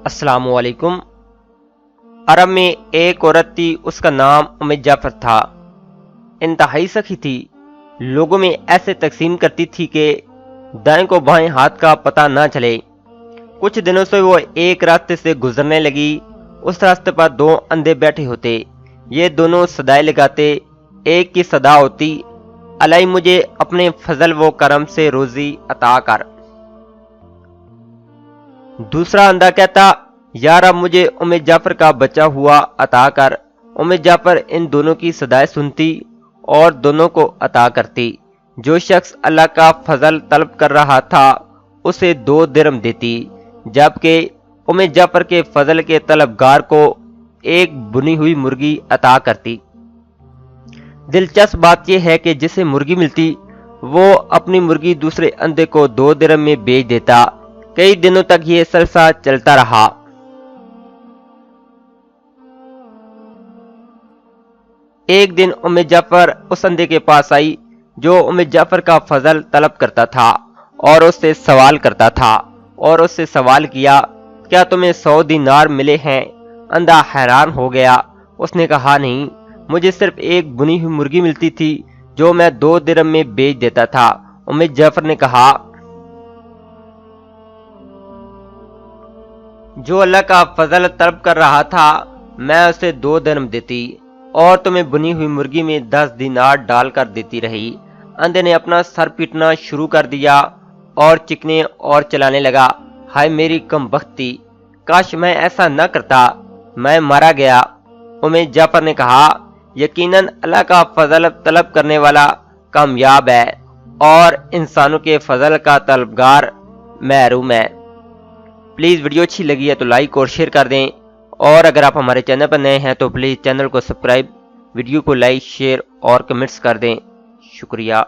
السلام علیکم۔ عرب میں ایک عورت تھی، اس کا نام ام جعفر تھا۔ انتہائی سخی تھی، لوگوں میں ایسے تقسیم کرتی تھی کہ دائیں کو بائیں ہاتھ کا پتہ نہ چلے۔ کچھ دنوں سے وہ ایک راستے سے گزرنے لگی، اس راستے پر دو اندھے بیٹھے ہوتے، یہ دونوں صدائیں لگاتے۔ ایک کی صدا ہوتی، الہی مجھے اپنے فضل و کرم سے روزی عطا کر۔ دوسرا اندھا کہتا، یا رب مجھے ام جعفر کا بچہ ہوا عطا کر۔ ام جعفر ان دونوں کی صدائیں سنتی اور دونوں کو عطا کرتی۔ جو شخص اللہ کا فضل طلب کر رہا تھا اسے 2 درہم دیتی، جبکہ ام جعفر کے فضل کے طلبگار کو ایک بنی ہوئی مرغی عطا کرتی۔ دلچسپ بات یہ ہے کہ جسے مرغی ملتی وہ اپنی مرغی دوسرے اندھے کو 2 درہم میں بیچ دیتا۔ کئی دنوں تک یہ سلسلہ چلتا رہا۔ ایک دن ام جعفر اس اندھے کے پاس آئی جو ام جعفر کا فضل طلب کرتا تھا اور اس سے سوال کرتا تھا، اور اس سے سوال کیا، کیا تمہیں 100 دینار ملے ہیں؟ اندھا حیران ہو گیا۔ اس نے کہا، نہیں، مجھے صرف ایک بنی ہوئی مرغی ملتی تھی جو میں 2 درہم میں بیچ دیتا تھا۔ ام جعفر نے کہا، جو اللہ کا فضل طلب کر رہا تھا میں اسے 2 درہم دیتی اور تمہیں بنی ہوئی مرغی میں 10 دینار ڈال کر دیتی رہی۔ اندھے نے اپنا سر پیٹنا شروع کر دیا اور چکنے اور چلانے لگا، ہائے میری کم بختی، کاش میں ایسا نہ کرتا، میں مارا گیا۔ ام جعفر نے کہا، یقیناً اللہ کا فضل طلب کرنے والا کامیاب ہے اور انسانوں کے فضل کا طلبگار محروم ہے۔ پلیز ویڈیو اچھی لگی ہے تو لائک اور شیئر کر دیں، اور اگر آپ ہمارے چینل پر نئے ہیں تو پلیز چینل کو سبسکرائب، ویڈیو کو لائک، شیئر اور کمنٹس کر دیں۔ شکریہ۔